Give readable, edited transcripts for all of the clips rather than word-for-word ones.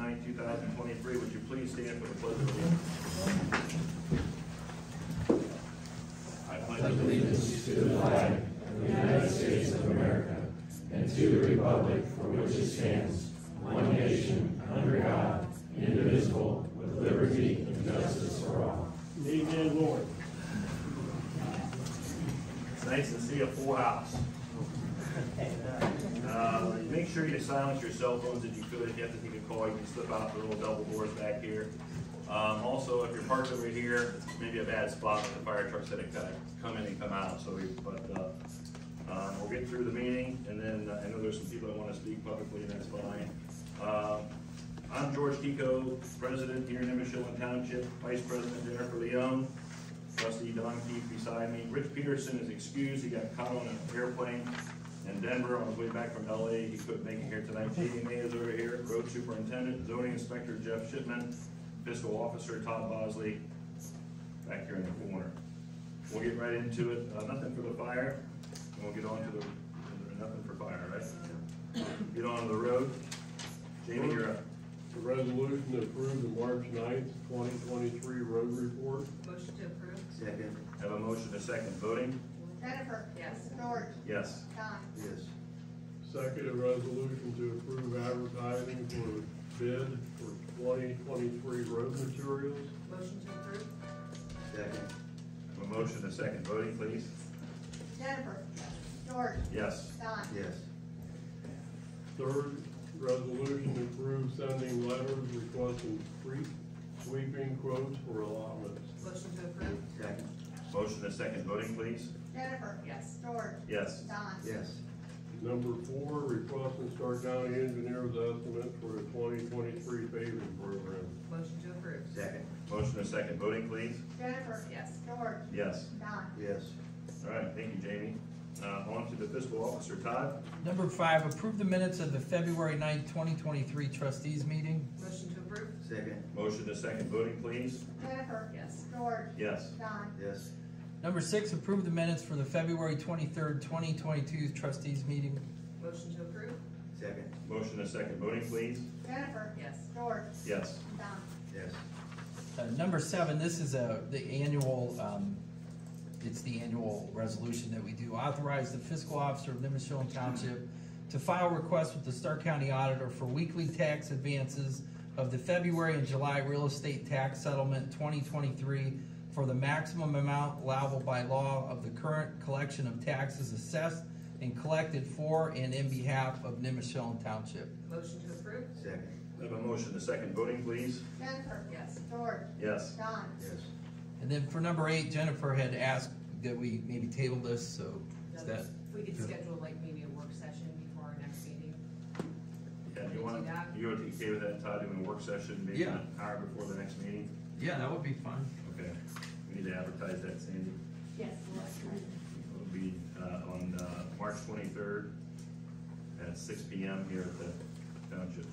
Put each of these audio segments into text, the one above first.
9, 2023. Would you please stand for the pledge of allegiance? I pledge allegiance to the flag of the United States of America and to the republic for which it stands, one nation, under God, indivisible, with liberty and justice for all. Amen, Lord. It's nice to see a full house. Make sure you silence your cell phones if you could. If you have to take a call, you can slip out the little double doors back here. Also, if you're parked over here, it's maybe a bad spot with the fire trucks that kind of come in and come out. So, we'll get through the meeting, and then I know there's some people that want to speak publicly, and that's fine. I'm George Kiko, president here in Nimishillen Township. Vice President Jennifer Leone, trustee Don Keefe beside me. Rich Peterson is excused. He got caught on an airplane in Denver on his way back from LA. He couldn't make it here tonight. Jamie May is over here. Road Superintendent, Zoning Inspector Jeff Shipman, Fiscal Officer Todd Bosley, back here in the corner. We'll get right into it. Nothing for the fire, and we'll get on to the, nothing for fire, right? Get on to the road. Jamie, you're up. The resolution to approve the March 9th, 2023 road report. Motion to approve. Second. Have a motion to second. Voting? Jennifer. Yes. George. Yes. Don. Yes. Second, a resolution to approve advertising for bid for 2023 road materials. Motion to approve. Second. Have a motion to second. Voting, please? Jennifer. George. Yes. Don. Yes. Third, resolution to approve sending letters requesting street sweeping quotes for allotments. Motion to approve. Second. Motion to second. Voting, please? Jennifer. Yes. George. Yes. Don. Yes. Number 4, requesting Stark County Engineer's estimate for the 2023 paving program. Motion to approve. Second. Motion to second. Voting, please? Jennifer. Yes. George. Yes. Don. Yes. All right, thank you, Jamie. On to the fiscal officer, Todd. Number 5, approve the minutes of the February 9th, 2023 trustees meeting. Motion to approve. Second. Motion to second. Voting, please? Jennifer. Yes. George. Yes. Don. Yes. Number 6, approve the minutes for the February 23rd, 2022 trustees meeting. Motion to approve. Second. Motion to second. Voting, please? Jennifer. Yes. George. Yes. Don. Yes. Number 7, this is the annual, it's the annual resolution that we do. Authorize the fiscal officer of Nimishillen Township to file requests with the Stark County Auditor for weekly tax advances of the February and July real estate tax settlement 2023 for the maximum amount allowable by law of the current collection of taxes assessed and collected for and in behalf of Nimishillen Township. Motion to approve. Second. I have a motion to second. Voting, please? Jennifer. Yes. George. Yes. Don. Yes. And then for number 8, Jennifer had asked that we maybe table this, so is that? If we could schedule like maybe a work session before our next meeting. Yeah, Can we do that? you okay with that, Todd, doing a work session maybe Yeah. an hour before the next meeting? Yeah, that would be fine. Okay. We need to advertise that, Sandy. Yes. It'll be on March 23rd at 6 p.m. here at the township.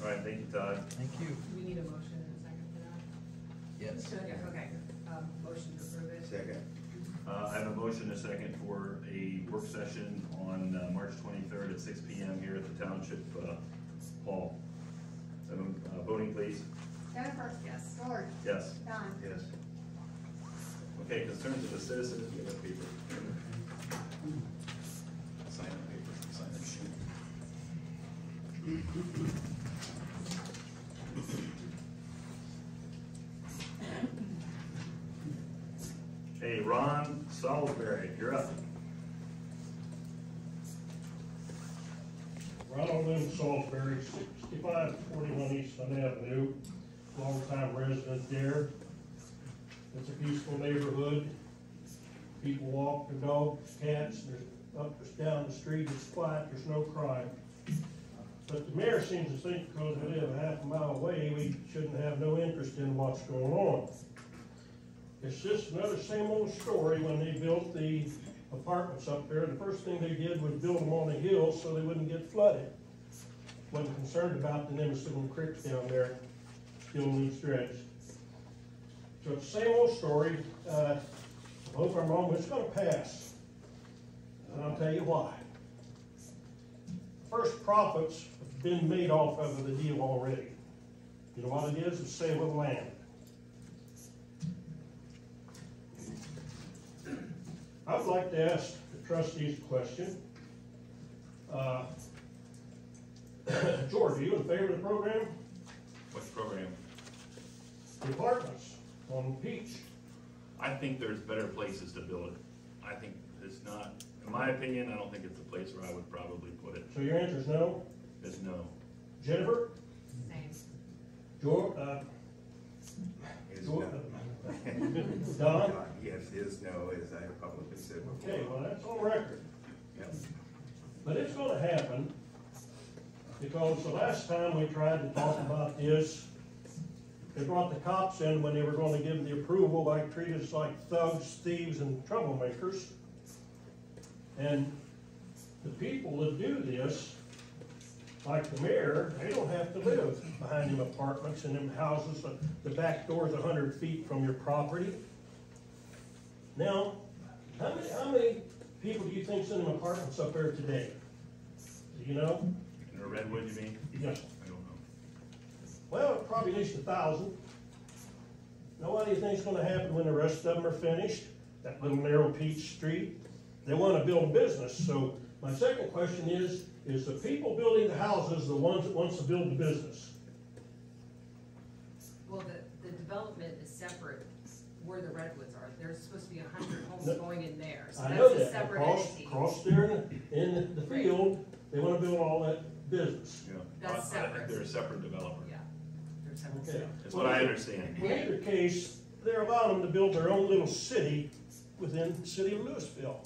All right, thank you, Todd. Thank you. Do we need a motion and a second for that? Yes. Yeah, okay. Motion to approve it. Second. I have a motion and a second for a work session on March 23rd at 6 p.m. here at the township hall. So, voting, please? Jennifer. Yes. George. Yes. Don. Yes. Okay, concerns of the citizens, we have a paper. Sign the paper, sign the sheet. Hey, Ron Salisbury, you're up. Ronald M. Salisbury, 6541 East Sun Avenue, longtime resident there. It's a peaceful neighborhood. People walk their dogs, cats, there's up or down the street, it's quiet, there's no crime. But the mayor seems to think because we live a half a mile away, we shouldn't have no interest in what's going on. It's just another same old story. When they built the apartments up there, the first thing they did was build them on a hill so they wouldn't get flooded. Wasn't concerned about the Nimishillen Creek down there, still needs dredged. So it's the same old story. I hope I'm wrong, but it's going to pass. And I'll tell you why. First profits of been made off of the deal already. You know what it is? It's sale of land. I would like to ask the trustees a question. George, are you in favor of the program? Which program? The apartments on Peach. I think there's better places to build it. I think it's not, in my opinion, I don't think it's a place where I would probably put it. So your answer is no? It's no. Jennifer? Same. George? Is George? no. Don? Yes, is no, as I have publicly said before. Okay, well, that's on record. Yep. But it's gonna happen, because the last time we tried to talk about this, they brought the cops in when they were gonna give the approval, like treated us like thugs, thieves, and troublemakers. And the people that do this, like the mayor, they don't have to live behind them apartments and them houses, the back door's 100 feet from your property. Now, how many people do you think's in them apartments up there today? Do you know? In a redwood, you mean? Yes. I don't know. Well, probably at least 1,000. Now, what do you think's gonna happen when the rest of them are finished? That little narrow Peach Street? They wanna build a business, so my second question is the people building the houses the ones that wants to build the business? Well, the development is separate where the redwoods are. There's supposed to be 100 homes No. going in there, so I that's know a that, separate across, entity. across there in the field, they wanna build all that business. Yeah. That's I think separate. they're a separate developer. Yeah, they're separate. Okay. That's what I understand. In either case, they're allowing them to build their own little city within the city of Louisville.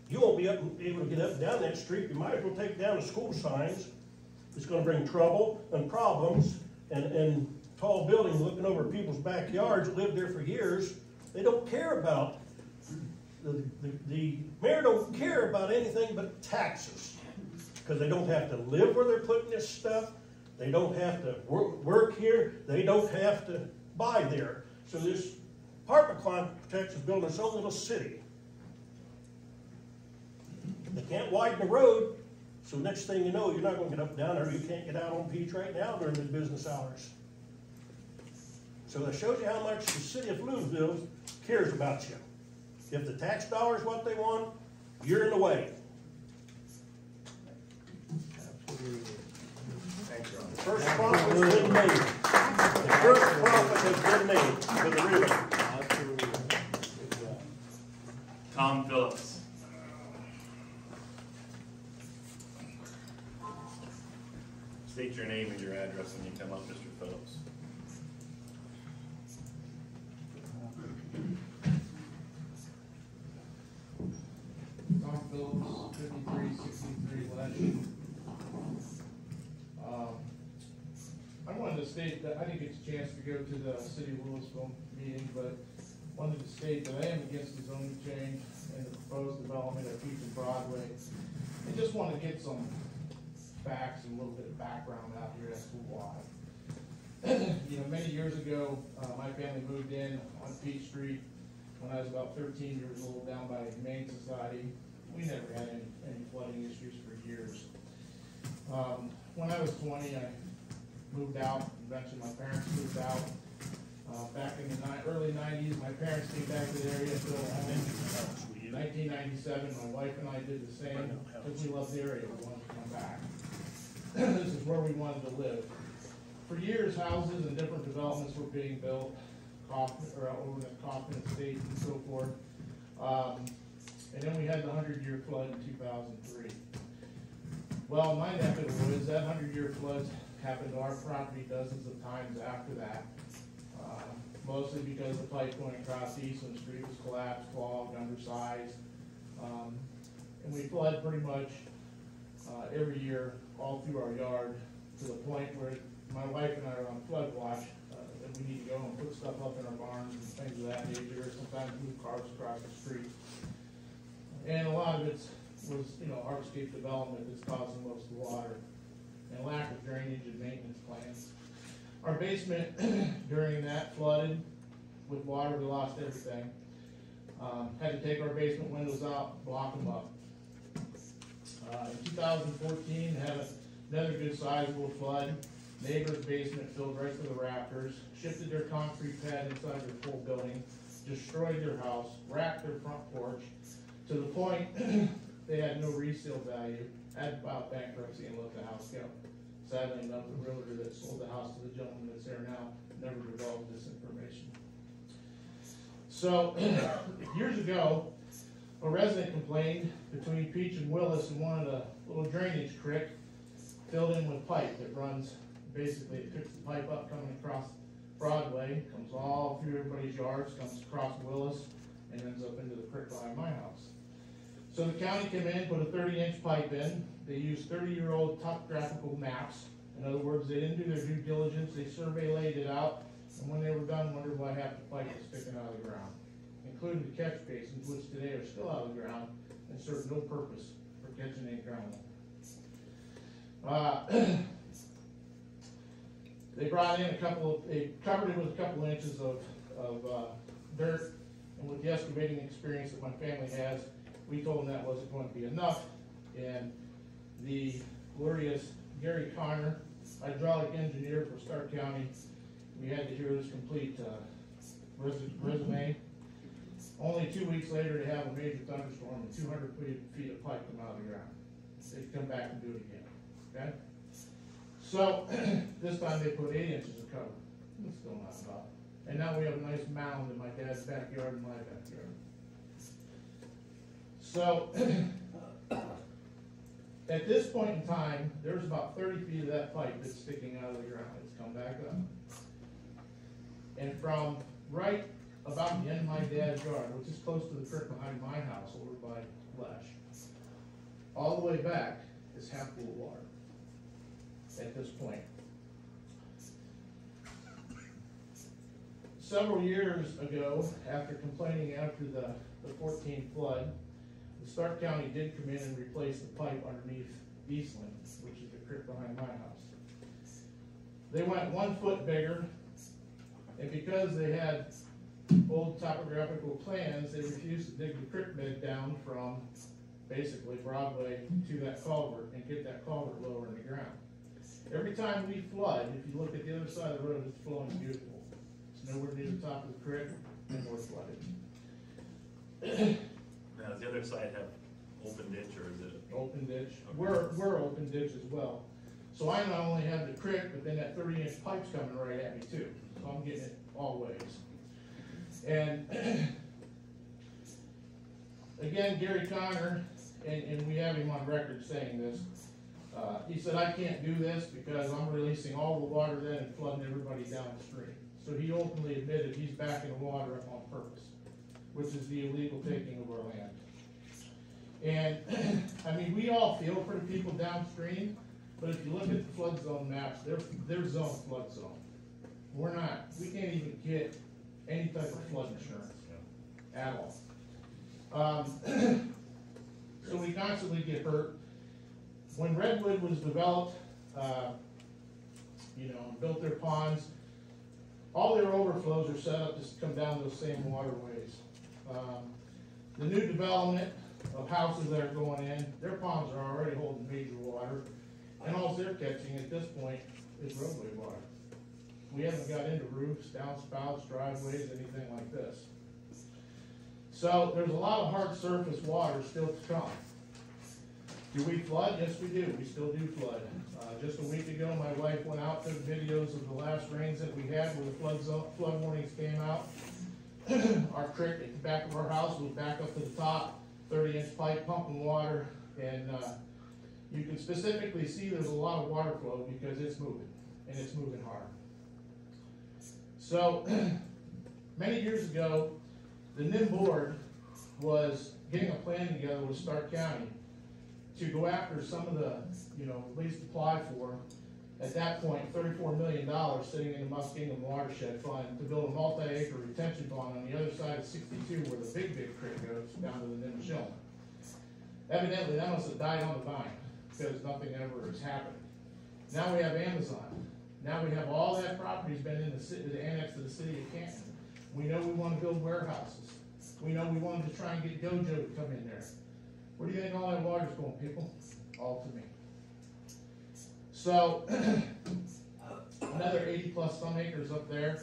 You won't be able to get up and down that street. You might as well take down the school signs. It's gonna bring trouble and problems and tall buildings looking over people's backyards that lived there for years. They don't care about, the mayor don't care about anything but taxes. Because they don't have to live where they're putting this stuff. They don't have to work here. They don't have to buy there. So this apartment complex is building its own little city. They can't widen the road, so next thing you know, you're not gonna get up and down there. You can't get out on Peach right now during the business hours. So that shows you how much the city of Louisville cares about you. If the tax dollar is what they want, you're in the way. Thank you, Your Honor. The first profit has been made. The first profit has been made for the realtor. Tom Phillips. State your name and your address when you come up, Mr. Phillips. Tom Phillips, 5363 Ledge. I wanted to state that I didn't get a chance to go to the City of Louisville meeting, but wanted to state that I am against the zoning change and the proposed development of Peach and Broadway. I just want to get some facts and a little bit of background out here as to why. You know, many years ago, my family moved in on Peach Street when I was about 13 years old down by Humane Society. We never had any flooding issues for years. When I was 20, I moved out. Eventually my parents moved out. Back in the early 90s, my parents came back to the area and built a home. In 1997, my wife and I did the same because we loved the area. We wanted to come back. This is where we wanted to live. For years, houses and different developments were being built, over at Kaufman Estate and so forth. And then we had the 100-year flood in 2003. Well, in my neck of the woods, that 100-year flood happened to our property dozens of times after that. Mostly because the pipe going across Eastland Street was collapsed, clogged, undersized. And we flood pretty much every year all through our yard to the point where my wife and I are on flood watch, and we need to go and put stuff up in our barns and things of that nature, sometimes move cars across the street. And a lot of it was, you know, hardscape development that's causing most of the water, and lack of drainage and maintenance plans. Our basement during that flooded with water, we lost everything. Had to take our basement windows out, block them up. In 2014, had another good sizable flood. Neighbor's basement filled right to the rafters, shifted their concrete pad inside their full building, destroyed their house, wrecked their front porch, to the point they had no resale value, had to file bankruptcy and let the house go. Sadly enough, the realtor that sold the house to the gentleman that's there now never divulged this information. So, years ago, a resident complained between Peach and Willis in one of the little drainage creek filled in with pipe that runs, basically it picks the pipe up coming across Broadway, comes all through everybody's yards, comes across Willis, and ends up into the creek behind my house. So the county came in, put a 30-inch pipe in. They used 30-year-old topographical maps. In other words, they didn't do their due diligence, they survey laid it out, and when they were done, wondered why half the pipe was sticking out of the ground, including the catch basins, which today are still out of the ground and serve no purpose for catching any groundwater. They brought in they covered it with a couple inches of dirt, and with the excavating experience that my family has, we told them that wasn't going to be enough, and the glorious Gary Connor, hydraulic engineer for Stark County, we had to hear his complete resume. Only 2 weeks later, to have a major thunderstorm and 200 feet of pipe come out of the ground. They'd come back and do it again, okay? So, this time they put 8 inches of cover. It's still not enough. And now we have a nice mound in my dad's backyard and my backyard. So, at this point in time, there's about 30 feet of that pipe that's sticking out of the ground. It's come back up. And from right about the end of my dad's yard, which is close to the creek behind my house over by Flesh, all the way back is half full of water at this point. Several years ago, after complaining after the 14th flood, the Stark County did come in and replace the pipe underneath Eastland, which is the creek behind my house. They went 1 foot bigger, and because they had old topographical plans, they refused to dig the creek bed down from basically Broadway to that culvert and get that culvert lower in the ground. Every time we flood, if you look at the other side of the road, it's flowing beautiful. It's nowhere near the top of the creek, and we're flooded. Now, does the other side have open ditch, or is it? Open ditch. Okay. We're open ditch as well. So I not only have the creek, but then that 30-inch pipe's coming right at me too. So I'm getting it all ways. And again, Gary Connor, and we have him on record saying this, he said, I can't do this because I'm releasing all the water then and flooding everybody downstream. So he openly admitted he's backing the water up on purpose, which is the illegal taking of our land. And I mean, we all feel for the people downstream, but if you look at the flood zone maps, they're zone flood zone. We're not. We can't even get any type of flood insurance at all. So we constantly get hurt. When Redwood was developed, built their ponds, all their overflows are set up to come down those same waterways. The new development of houses that are going in, their ponds are already holding major water, and all they're catching at this point is roadway water. We haven't got into roofs, downspouts, driveways, anything like this. So there's a lot of hard surface water still to come. Do we flood? Yes, we do. We still do flood. Just a week ago, my wife went out, took videos of the last rains that we had where the flood warnings came out. Our creek at the back of our house was back up to the top, 30-inch pipe pumping water, and you can specifically see there's a lot of water flow because it's moving, and it's moving hard. So, many years ago, the NIM board was getting a plan together with Stark County to go after some of the, at least apply for, at that point, $34 million sitting in the Muskingum Watershed Fund to build a multi-acre retention pond on the other side of 62 where the big creek goes down to the Nimishillen. Evidently, that must have died on the vine because nothing ever has happened. Now we have Amazon. Now we have all that property's been in the city, the annex to the city of Canton. We know we want to build warehouses. We know we wanted to try and get Dojo to come in there. Where do you think all that water's going, people? All to me. So, another 80+ some acres up there,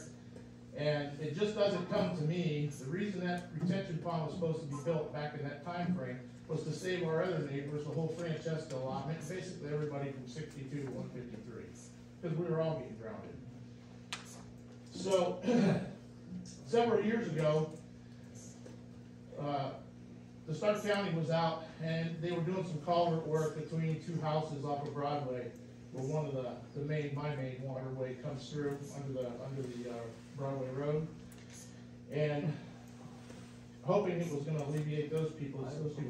and it just doesn't come to me. The reason that retention pond was supposed to be built back in that time frame was to save our other neighbors, the whole Francesca allotment, basically everybody from 62 to 153, because we were all getting drowned. So, several years ago, the Stark County was out and they were doing some culvert work between two houses off of Broadway, where one of my main waterway comes through under the Broadway Road. And hoping it was gonna alleviate those two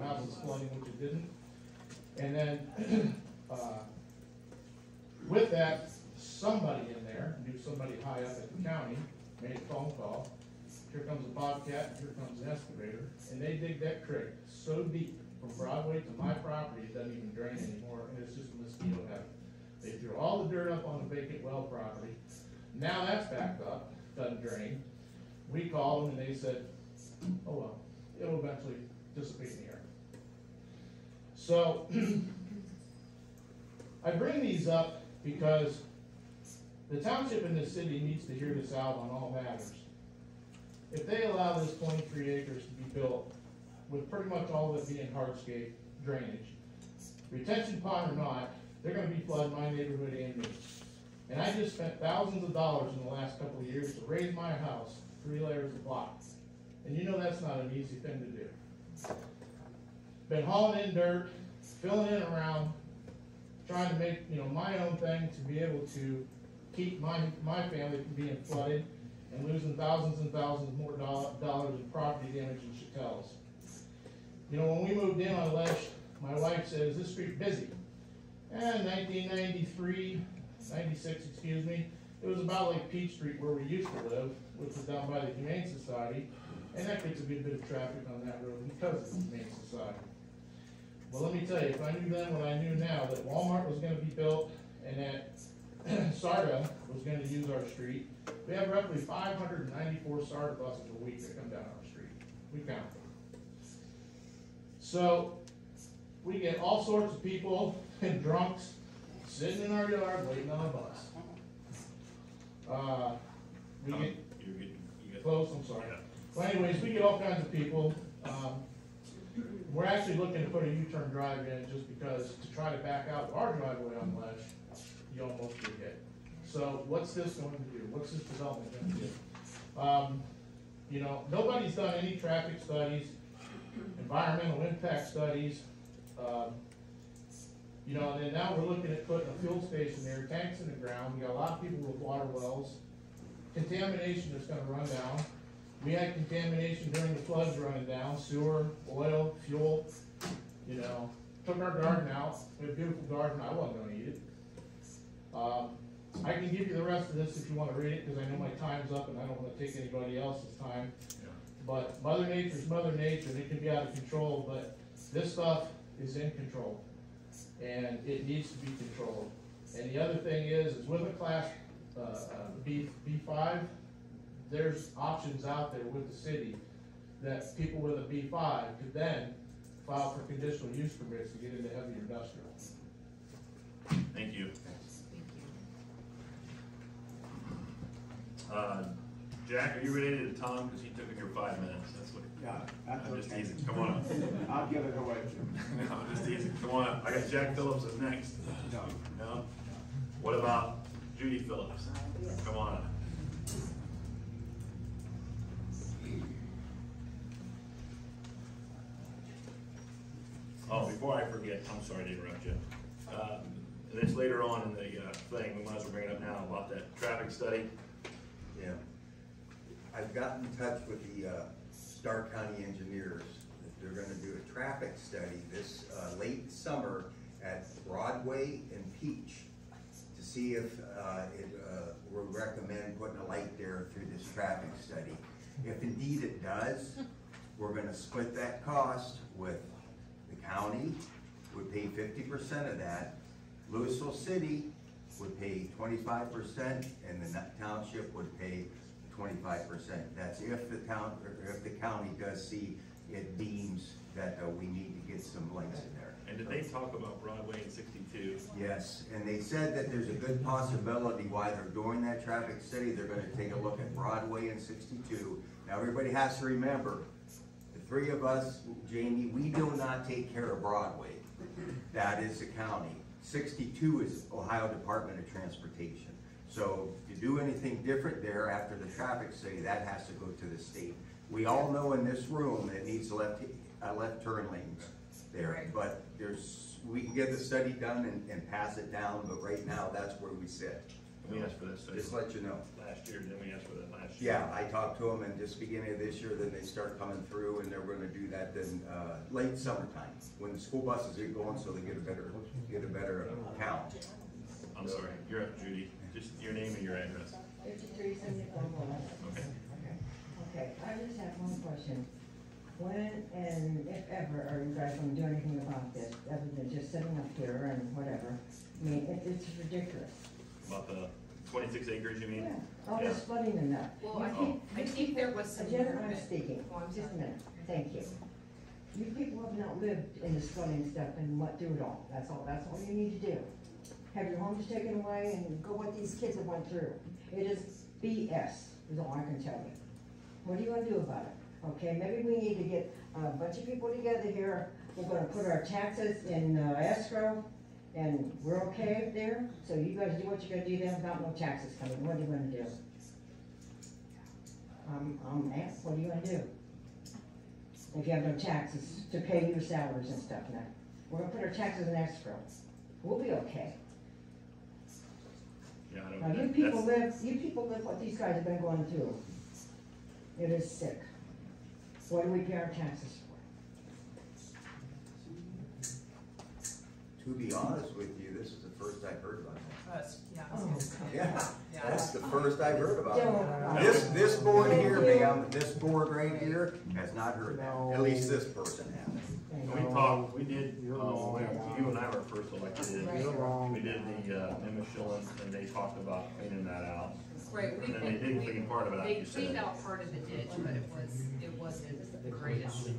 houses flooding, which it didn't. And then, with that, somebody in there, knew somebody high up at the county, made a phone call. Here comes a bobcat, here comes an excavator, and they dig that creek so deep from Broadway to my property, it doesn't even drain anymore, and it's just a mosquito heaven. They threw all the dirt up on the vacant well property. Now that's backed up, doesn't drain. We called them and they said, oh well, it'll eventually dissipate in the air. So, I bring these up because the township and the city needs to hear this out on all matters. If they allow this 23 acres to be built, with pretty much all of it being hardscape drainage, retention pond or not, they're gonna be flooding my neighborhood and me. And I just spent thousands of dollars in the last couple of years to raise my house 3 layers of block. And you know that's not an easy thing to do. Been hauling in dirt, filling it around, trying to make, my own thing to be able to keep my family from being flooded and losing thousands and thousands more dollars in property damage and chatels. When we moved in on Lesh, my wife said, is this street busy? And 1993, 96, excuse me, it was about like Peach Street where we used to live, which was down by the Humane Society, and that gets a good bit of traffic on that road because of the Humane Society. Well, let me tell you, if I knew then what I knew now, that Walmart was gonna be built and that SARTA was gonna use our street, we have roughly 594 SARTA buses a week that come down our street. We count them. So, we get all sorts of people and drunks sitting in our yard waiting on a bus. You get close, I'm sorry. Well, anyways, we get all kinds of people. We're actually looking to put a U-turn drive in just because to try to back out our driveway on Lesh, you almost get hit. So what's this going to do? What's this development going to do? Nobody's done any traffic studies, environmental impact studies. And then now we're looking at putting a fuel station there, tanks in the ground. We got a lot of people with water wells. Contamination is going to run down. We had contamination during the floods running down, sewer, oil, fuel. Took our garden out. We had a beautiful garden. I wasn't going to eat it. I can give you the rest of this if you want to read it, because I know my time's up and I don't want to take anybody else's time. Yeah. But Mother Nature's Mother Nature, and it can be out of control, but this stuff is in control. And it needs to be controlled. And the other thing is with a class B5, there's options out there with the city that people with a B5 could then file for conditional use permits to get into heavy industrial. Thank you. Jack, are you related to Tom? Because he took your 5 minutes. That's what. Yeah, that's I'm just okay. teasing. Come on up. I'll give it away to him. No, I'm just teasing. Come on up. I got Jack Phillips as next. No. No? What about Judy Phillips? Come on up. Oh, before I forget, I'm sorry to interrupt you. And it's later on in the thing, we might as well bring it up now about that traffic study. Yeah. I've gotten in touch with the Stark County engineers. They're gonna do a traffic study this late summer at Broadway and Peach to see if it would recommend putting a light there through this traffic study. If indeed it does, we're gonna split that cost with the county would pay 50% of that. Louisville City would pay 25%, and the township would pay 25%. That's if the county does see it deems that we need to get some lights in there. And did they talk about Broadway and 62? Yes, and they said that there's a good possibility while they're doing that traffic study, they're gonna take a look at Broadway and 62. Now, everybody has to remember, the three of us, Jamie, we do not take care of Broadway. That is the county. 62 is Ohio Department of Transportation. So to do anything different there after the traffic study, that has to go to the state. We all know in this room it needs left turn lanes there, Right. but we can get the study done and pass it down, but right now, that's where we sit. We asked for that study Just let you know. last year, didn't we ask for that last year? Yeah, I talked to them and just beginning of this year, then they start coming through and they're gonna do that then, late summertime, when the school buses get going, so they get a better count. I'm sorry, you're up, Judy. Just your name and your address. 5374 Okay. Okay, I just have one question. When and if ever are you guys gonna do anything about this, other than just sitting up here and whatever? I mean, it's ridiculous. About the 26 acres, you mean? Yeah, all this flooding and that. Well, You I think there was some Agenda, I'm movement. speaking, Oh, I'm just a sorry. minute, thank you. You people have not lived in this flooding stuff and went through it all, that's all you need to do. Have your homes taken away and go what these kids have went through. It is BS, is all I can tell you. What are you gonna do about it? Okay, maybe we need to get a bunch of people together here, we're gonna put our taxes in escrow, and we're okay there, so you guys do what you're gonna do then without no taxes coming, what are you gonna do? I'm asked, what are you gonna do? If you have no taxes to pay your salaries and stuff now, we're gonna put our taxes in escrow, we'll be okay. Yeah, I don't. Now, you people live what these guys have been going through. It is sick. What do we pay our taxes for? To be honest with you, this is the first I've heard about that. Yeah. Yeah, that's the first I've heard about Don't. it. This board here, ma'am, this board right here has not heard that, at least this person hasn't. We talked, we did, when you and I were first elected, we did the Nimishillen, and they talked about cleaning that out. Right, And then they did clean part of it out, They you cleaned said. out part of the ditch, but it wasn't the greatest job.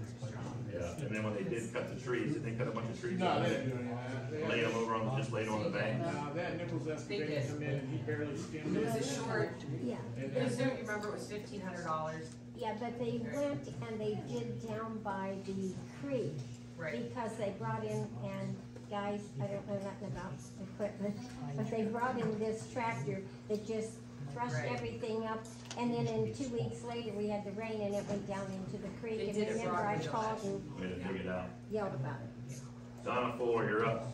Yeah, and then when they did cut the trees, did they cut a bunch of trees? No, out they of didn't it? do any of that. Lay them over on, just laid on the bank? They had Nichols excavator come in and he barely skimmed It it. was a short, Yeah, it was, you remember, it was $1,500. yeah, but they went and they did down by the creek. Right. Because they brought in, and guys, I don't know nothing about equipment, but they brought in this tractor that just crushed Right. everything up. And then in 2 weeks later, we had the rain and it went down into the creek. They And did it remember I Broadway called last and Way to dig it out. yelled about it. Donna Fuller, you're up.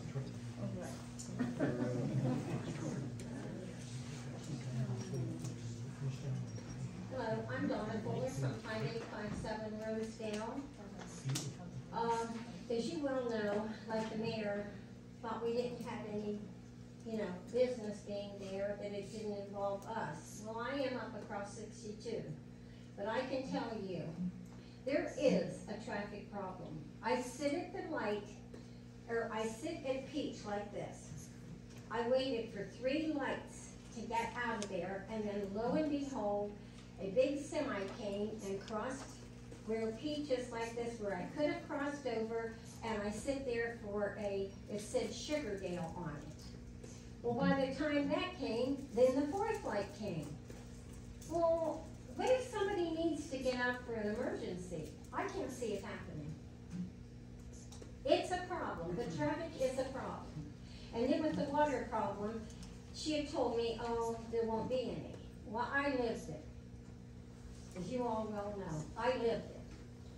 Hello, I'm Donna Fuller from 5857 Rosedale. As you well know, like the mayor thought we didn't have any, business being there, that it didn't involve us. Well, I am up across 62, but I can tell you, there is a traffic problem. I sit at the light, or I sit at Peach like this. I waited for 3 lights to get out of there, and then lo and behold, a big semi came and crossed where Peach is like this, where I could have crossed over, and I sit there for it said Sugardale on it. Well, by the time that came, then the 4th light came. Well, what if somebody needs to get out for an emergency? I can't see it happening. It's a problem, the traffic is a problem. And then with the water problem, she had told me, oh, there won't be any. Well, I lived it. As you all well know, I lived it.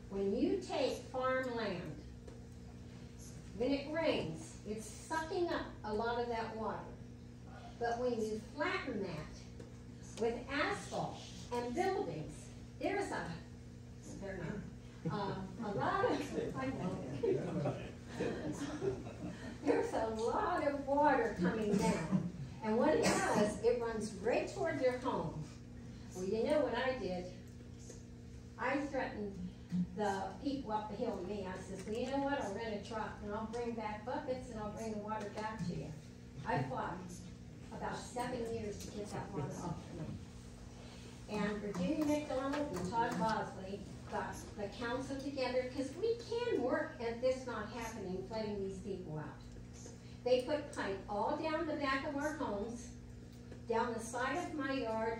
When you take farmland, when it rains, it's sucking up a lot of that water. But when you flatten that with asphalt and buildings, there's a lot of, there's a lot of water coming down. And what it does, it runs right toward your home. Well, you know what I did? I threatened the people up the hill to me. I says, well, you know what? I'll rent a truck and I'll bring back buckets and I'll bring the water back to you. I fought about 7 years to get that water off of me. And Virginia McDonald and Todd Bosley got the council together, because we can work at this not happening, letting these people out. They put pipe all down the back of our homes, down the side of my yard,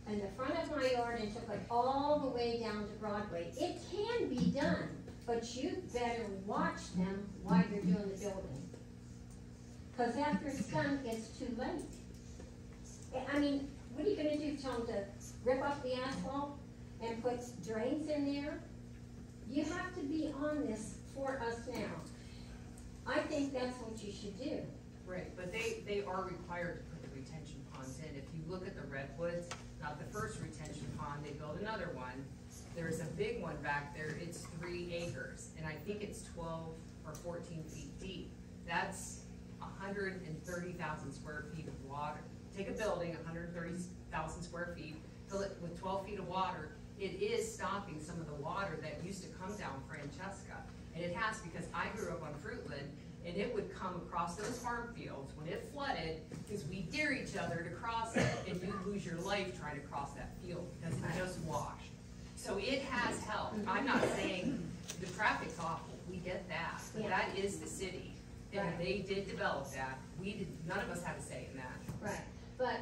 and the front of my yard, and took it all the way down to Broadway. It can be done, but you better watch them while you're doing the building. Because after it's done, it's too late. I mean, what are you gonna do, tell them to rip up the asphalt and put drains in there? You have to be on this for us now. I think that's what you should do. Right, but they are required to put the retention ponds in. If you look at the redwoods, not the first retention pond, they built another one. There's a big one back there, it's 3 acres, and I think it's 12 or 14 feet deep. That's 130,000 square feet of water. Take a building, 130,000 square feet, fill it with 12 feet of water. It is stopping some of the water that used to come down Francesca. And it has, because I grew up on Fruitland, and it would come across those farm fields when it flooded, because we dare each other to cross it, and you lose your life trying to cross that field, because it just washed. So it has helped. I'm not saying the traffic's awful, we get that, but Yeah. that is the city. And Right. they did develop that. None of us had a say in that. Right, but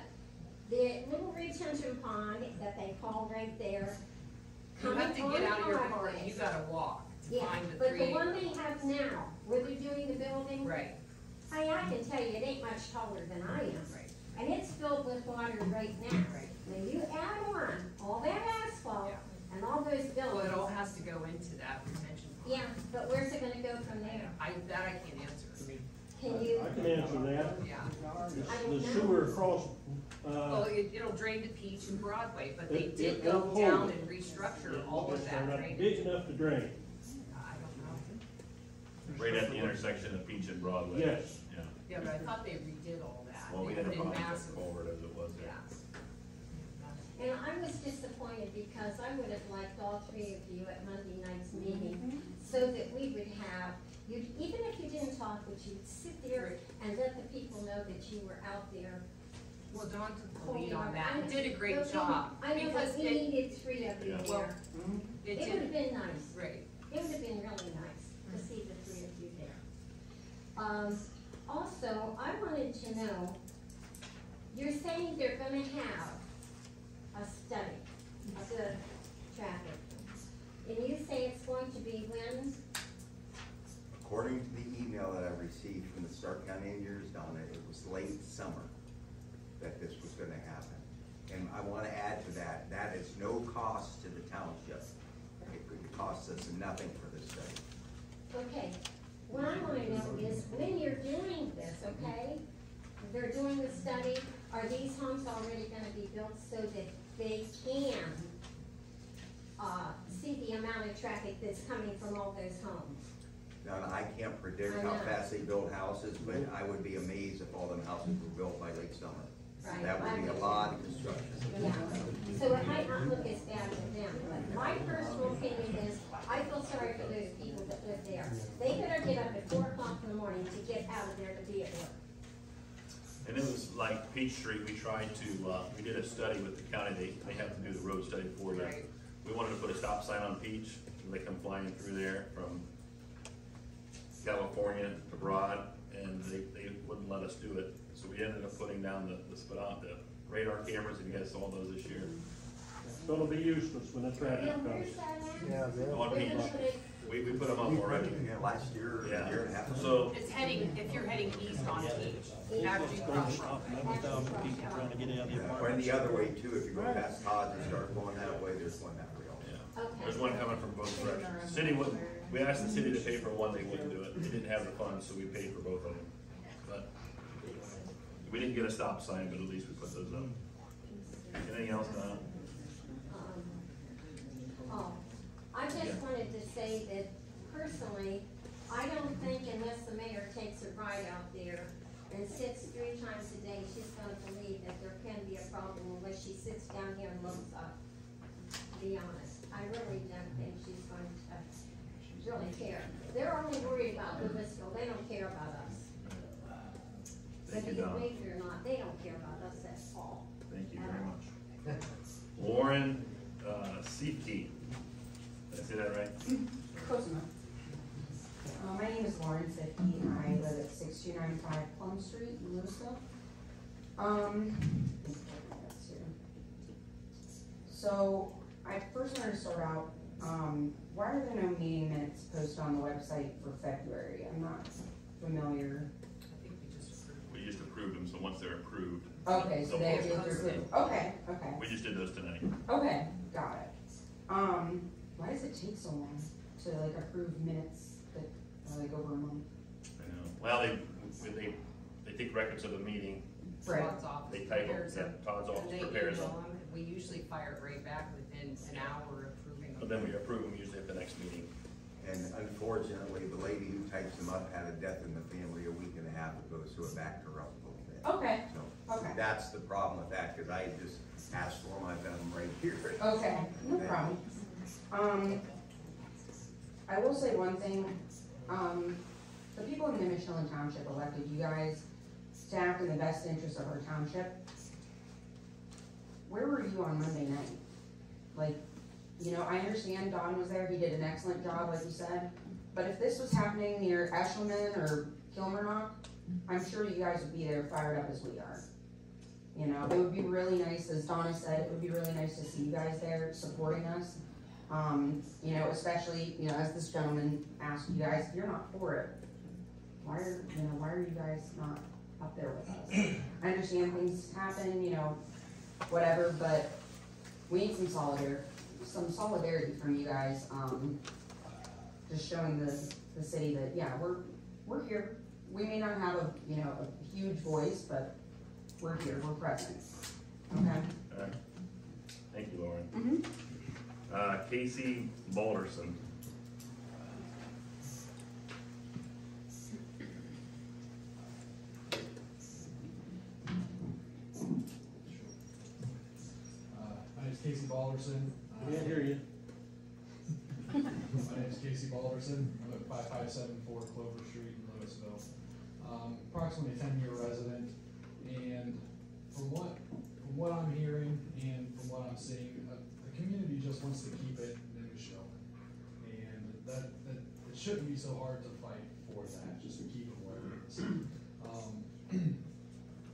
the little retention pond that they call right there, You have to coming get out of your on car and Broadway. you gotta walk to Yeah, find the but 3 the one acres. they have now, where they're doing the building, Right, I can tell you, it ain't much taller than I am. right, And it's filled with water right now. right. When you add on all that asphalt Yeah. and all those Well, it all buildings, has to go into that retention pond. yeah, but where's it gonna go from there? I can't answer. Can you? I can answer that. Yeah. The sewer across, Well, it'll drain to Peach and Broadway, but they It- did it'll go hold down it. and restructure all of they're that not drainage. big enough to drain. I don't know. Right at the intersection of Peach and Broadway. Yes. Yeah. Yeah, but I thought they redid all that. Well, we They had a put in project massive- forward as it was there. Yeah. And I was disappointed because I would have liked all 3 of you at Monday night's meeting, so that we would have, even if you didn't talk, but you'd sit there and let the people know that you were out there. Well, Dawn took the holding lead on our- that and did a But great we- job. I know, Because but we it, needed 3 of you Yeah. there. it It would have did, been nice. right. It would have been really nice to see the 3 of you there. Also, I wanted to know, you're saying they're gonna have a study of the traffic. And you say it's going to be when? According to the email that I received from the Stark County Engineers down there, it was late summer that this was gonna happen. And I wanna add to that, that is no cost to the township. It could cost us nothing for this study. Okay, what I wanna know is when you're doing this, okay? They're doing the study, are these homes already gonna be built so that they can, see the amount of traffic that's coming from all those homes? Now, I can't predict I how know. fast they build houses, but I would be amazed if all them houses were built by late summer. Right, That would be I a would lot of construction. Yeah, so it might not look as bad to them, but my personal opinion is, I feel sorry for those people that live there. They better get up at 4 o'clock in the morning to get out of there to be at work. And it was like Peach Street, we tried to, we did a study with the county, they have to do the road study for you. Right. We wanted to put a stop sign on Peach, and they come flying through there from California to Broad, and they wouldn't let us do it. So we ended up putting down the radar cameras, and you guys saw those this year. It'll be useless when the traffic Now, comes. where's that at? On They're Peach, gonna put it, we put them up already. Yeah, last year, Yeah. a year and a half ago. So, It's heading, if you're heading east on Peach, after you cross. And the other way too, if you go past Todd's and start going that way, there's one that way also. yeah. okay. There's one coming from both directions. City wouldn't, we asked the city to pay for one, they wouldn't do it. They didn't have the funds, so we paid for both of them. But we didn't get a stop sign, but at least we put those up. Anything else, Donna? I just wanted to say that personally, I don't think unless the mayor takes a ride out there and sits 3 times a day, she's gonna believe that there can be a problem unless she sits down here and looks up, to be honest. I really don't think she's going to really care. They're only worried about Louisville, they don't care about us. Thank Whether you, you Donna. believe it or not, they don't care about us at all. Thank you very much. Warren, Seepke. let's see. So, I first wanted to start out, why are there no meeting minutes posted on the website for February? I'm not familiar. I think we just approved. We just approved them, so once they're approved. Okay, so they'll they, post they're them. good. Okay, okay. We just did those tonight. Okay, got it. Why does it take so long to like approve minutes that are like over a month? I know. Well, they take records of the meeting, Right. Todd's office they type them, prepares them, Todd's and office they prepares them. email them. We usually fire it right back within an hour of approving But them. then we approve them usually at the next meeting. And unfortunately, the lady who types them up had a death in the family a week and a half ago, so it backed her up a little bit. Okay, So okay. that's the problem with that, because I just asked for them, I've got them right here. Okay, no problem. I will say one thing, the people in Nimishillen Township elected you guys to act in the best interest of our township. Where were you on Monday night? Like, you know, I understand Don was there, he did an excellent job, like you said, but if this was happening near Eshelman or Kilmarnock, I'm sure you guys would be there fired up as we are. You know, it would be really nice, as Donna said, it would be really nice to see you guys there supporting us. You know, especially, you know, as this gentleman asked you guys, if you're not for it, why are you guys not up there with us? I understand things happen, you know, whatever, but we need some solidarity from you guys, just showing the city that, yeah, we're here. We may not have a huge voice, but we're here, we're present, okay? All right. Thank you, Lauren. Mm-hmm. Casey Balderson. My name's Casey Balderson. Can't hear you. My name's Casey Balderson. I'm at 5574 Clover Street in Louisville. Approximately a 10-year resident, and from what I'm hearing and from what I'm seeing, the community just wants to keep it Nimishillen, and that it shouldn't be so hard to fight for that, just to keep it where it is.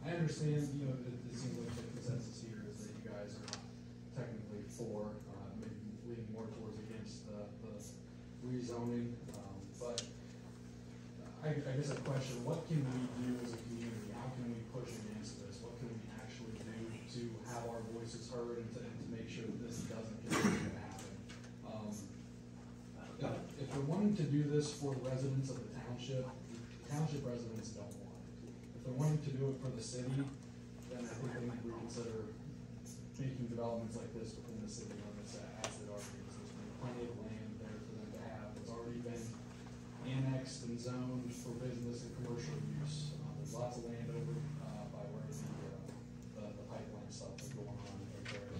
I understand, you know, it seems like the consensus here is that you guys are not technically for, maybe leaning more towards against the rezoning, but I guess a question, what can we do as a community? How can we push against this? What can we actually do to have our voices heard and to make sure that this doesn't continue to happen? If we're wanting to do this for the residents of the township residents don't want it. If they're wanting to do it for the city, then I think they might reconsider making developments like this within the city limits as it already is. There's plenty of land there for them to have. It's already been annexed and zoned for business and commercial use. There's lots of land over by where the pipeline stuff is going on right there.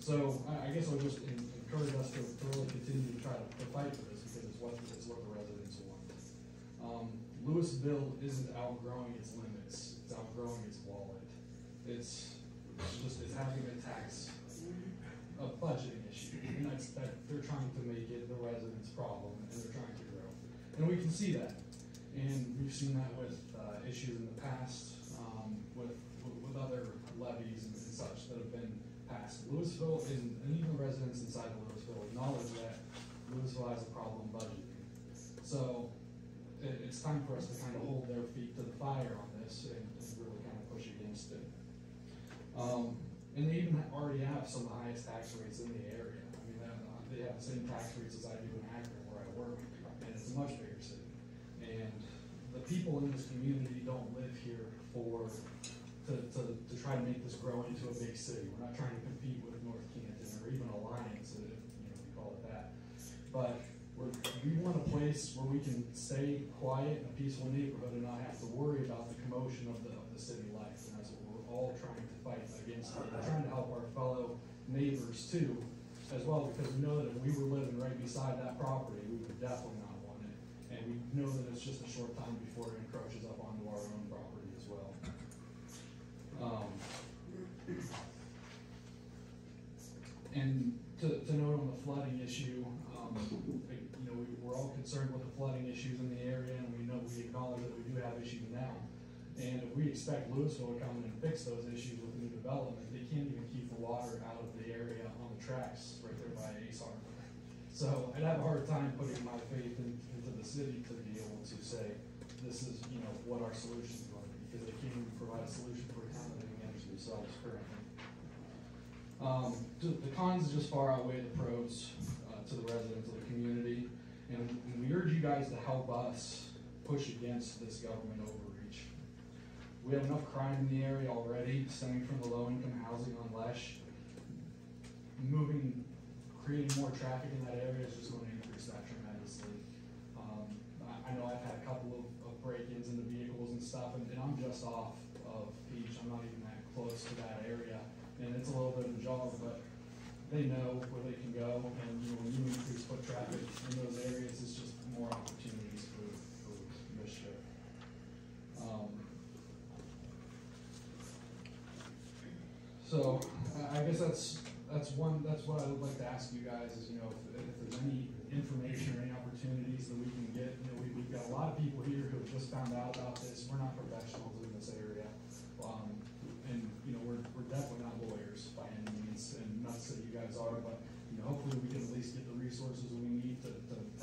So I guess I'll just encourage us to really continue to try to fight for this because it's what the residents want. Louisville isn't outgrowing its limits; it's outgrowing its wallet. It's having a budgeting issue, and that they're trying to make it the residents' problem, and they're trying to grow. And we can see that, and we've seen that with issues in the past, with other levies and such that have been passed. Louisville isn't, and even residents inside of Louisville acknowledge that Louisville has a problem budgeting. So it's time for us to kind of hold their feet to the fire on this and really kind of push against it. And they even already have some of the highest tax rates in the area. I mean, they have the same tax rates as I do in Akron where I work, and it's a much bigger city. And the people in this community don't live here to try to make this grow into a big city. We're not trying to compete with North Canton or even Alliance, if we call it that. But we want a place where we can stay quiet in a peaceful neighborhood and not have to worry about the commotion of the city life. And that's what we're all trying to fight against. We're trying to help our fellow neighbors too, as well, because we know that if we were living right beside that property, we would definitely not want it. And we know that it's just a short time before it encroaches up onto our own property as well. And to note on the flooding issue, we're all concerned with the flooding issues in the area, and we acknowledge that we do have issues now. And if we expect Louisville to come in and fix those issues with new development, they can't even keep the water out of the area on the tracks right there by Ace Harbor. So I'd have a hard time putting my faith into the city to be able to say, this is, you know, what our solution is going to be, because they can't even provide a solution for a town that they manage themselves currently. The cons just far outweigh the pros to the residents of the community, and we urge you guys to help us push against this government overreach. We have enough crime in the area already, stemming from the low-income housing on Lesh. Creating more traffic in that area is just going to increase that tremendously. I know I've had a couple of break-ins into vehicles and stuff, and I'm just off of Peach. I'm not even that close to that area, and it's a little bit of a jog, but they know where they can go, and you know, when you increase foot traffic in those areas, it's just more opportunities for mischief. So I guess that's what I would like to ask you guys is, you know, if there's any information or any opportunities that we can get. You know, we've got a lot of people here who have just found out about this. We're not professionals in this area, and you know, we're definitely not lawyers by any means, and not to say you guys are, but you know, hopefully we can at least get the resources we need to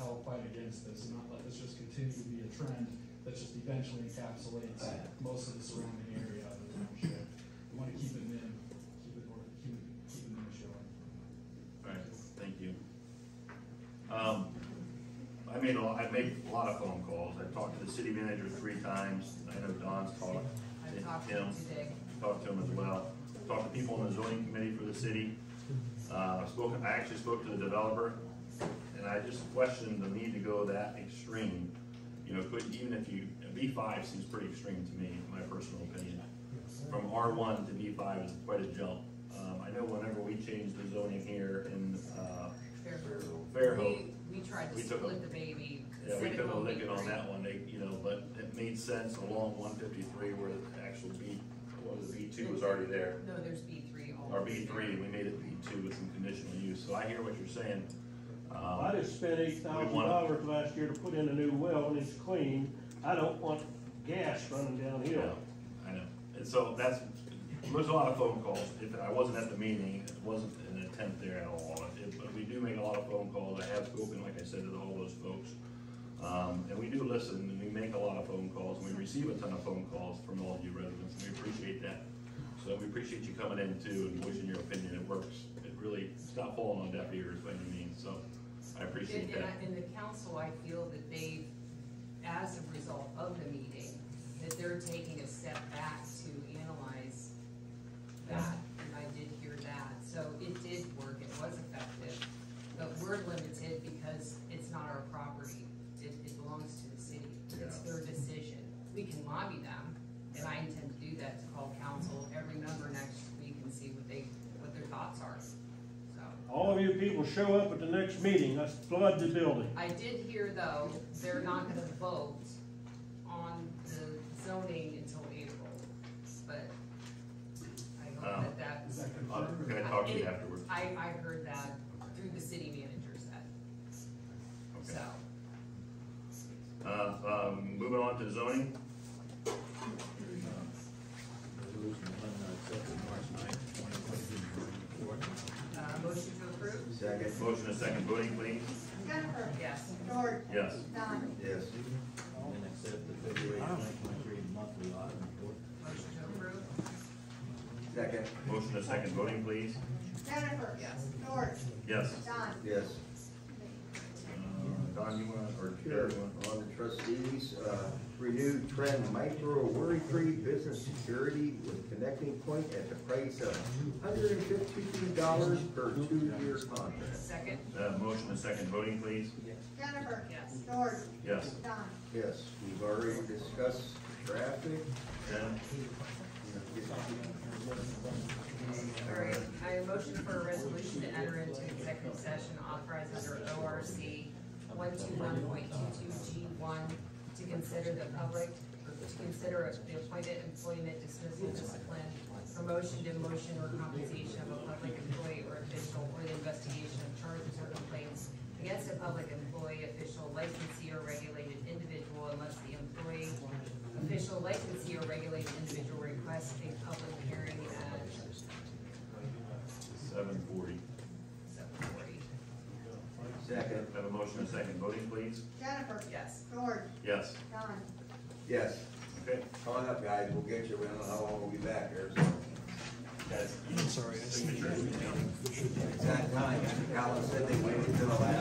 help fight against this, and not let this just continue to be a trend that just eventually encapsulates most of the surrounding area of the township. We want to keep it in. Thank you. I made a lot of phone calls. I talked to the city manager 3 times. I know Don's talked I've talked to to him. him today. Talked to him as well. Talked to people on the zoning committee for the city. I actually spoke to the developer, and I just questioned the need to go that extreme. You know, even if you, B5 seems pretty extreme to me, in my personal opinion. From R1 to B5 is quite a jump. I know whenever we changed the zoning here in Fairhope, we tried to split the baby. yeah, we couldn't have licked it on that one, but it made sense along 153 where the actual B2 was already there. No, there's B3. Or B3, we made it B2 with some conditional use, so I hear what you're saying. I just spent $8,000 last year to put in a new well, and it's clean. I don't want gas running downhill. I know, and so there's a lot of phone calls. If I wasn't at the meeting, it wasn't an attempt there at all. But we do make a lot of phone calls. I have spoken, like I said, to all those folks. And we do listen, and we make a lot of phone calls, and we receive a ton of phone calls from all of you residents, and we appreciate that. So we appreciate you coming in too and voicing your opinion. It works. It's not falling on deaf ears by any means, so I appreciate that. In the council, I feel that they, as a result of the meeting, that they're taking a step back to analyze that, and I did hear that. So it did work, it was effective, but we're limited because it's not our property. It belongs to the city. It's their decision. We can lobby them, and I intend to do that, to call council every member next week and see what their thoughts are. So All of you people show up at the next meeting. Let's flood the building. I did hear though, they're not gonna vote on the zoning until April, but I hope that Is that I'm confirmed? gonna talk to you afterwards. I heard that through the city manager said, Okay. so. Moving on to zoning. Resolution 1 accepted March 9th, 2023 report. Motion to approve? Second. Motion and second voting, please. Jennifer. Yes. George. Yes. Don. Yes. And accept the February 2023 monthly audit report. Motion to approve? Second. Motion and second voting, please. Jennifer. Yes. George. Yes. Don. Yes. Don, you want, or Sure. Jerry, you want? On the trustees, renewed trend micro worry-free business security with connecting point at the price of $152 per 2-year contract. Second? Motion and second voting, please. Jennifer. Yes. George. Yes. Don. Yes, we've already discussed traffic. Jen? All right, I motion for a resolution to enter into executive session authorized under ORC 121.22G1 to consider the appointed employment dismissal, discipline, promotion, demotion, or compensation of a public employee or official, or the investigation of charges or complaints against a public employee, official, licensee, or regulated individual unless the employee official licensee or regulated individual request a public hearing at 7:40. 7:40. Second. Have a motion and a second. Voting, please. Jennifer. Yes. George. Yes. Don. Yes. Okay. Come on up, guys, we'll get you, we don't know how long we'll be back here, so. Guys, I'm sorry. signatures. It's that time, Mr. Collins said they waited until the last